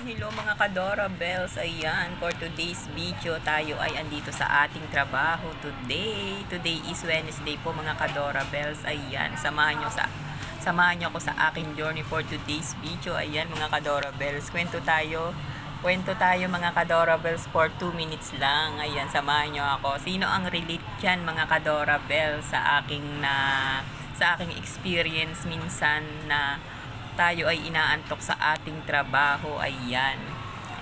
Hello mga Kadora Bells. Ayan, for today's video tayo ay andito sa ating trabaho today is Wednesday po mga Kadora Bells. Ayan, samahan nyo ako sa aking journey for today's video. Ayan mga Kadora Bells, kwento tayo mga Kadora Bells for 2 minutes lang. Ayan, samahan nyo ako. Sino ang relate dyan mga Kadora Bells sa aking experience minsan na tayo ay inaantok sa ating trabaho? Ayan,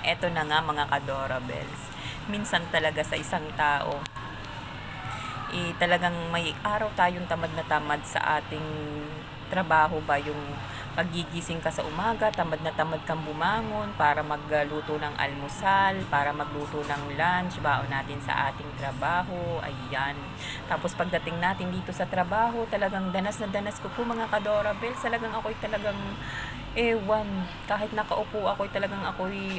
eto na nga mga Kadora Bells, minsan talaga sa isang tao talagang may araw tayong tamad na tamad sa ating trabaho ba, yung pagigising ka sa umaga, tamad na tamad kang bumangon para magluto ng almusal, para magluto ng lunch, baon natin sa ating trabaho. Ayan. Tapos pagdating natin dito sa trabaho, talagang danas na danas ko po mga Kadora Bells. Talagang ako'y talagang kahit nakaupo ako'y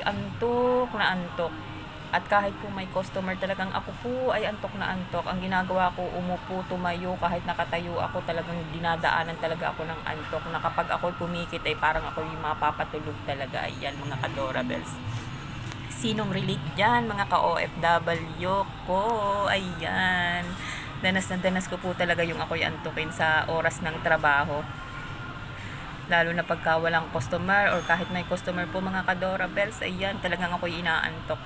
antok na antok. At kahit po may customer, talagang ako po ay antok na antok. Ang ginagawa ko, umupo, tumayo, kahit nakatayo ako, talagang dinadaanan talaga ako ng antok, na kapag ako'y pumikit ay parang ako'y mapapatulog talaga. Ayan mga Kadora Bells. Sinong relate dyan? Mga ka-OFW ko. Ayan. Danas na danas ko po talaga yung ako'y antukin sa oras ng trabaho. Lalo na pagka walang customer or kahit may customer po mga Kadora Bells, ayan, talagang ako'y inaantok.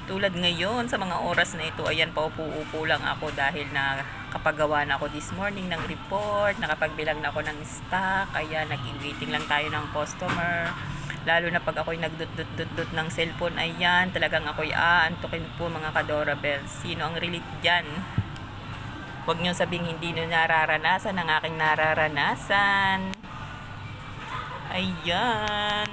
Tulad ngayon, sa mga oras na ito, ayan, paupo-upo lang ako dahil na kapagawa na ako this morning ng report, nakapagbilang na ako ng stock, ayan, nag-waiting lang tayo ng customer. Lalo na pag ako'y nagdut-dut-dut ng cellphone, ayan, talagang ako'y aantukin po mga Kadora Bells. Sino ang relate dyan? Huwag nyo sabing hindi nyo nararanasan ang aking nararanasan. Ayan.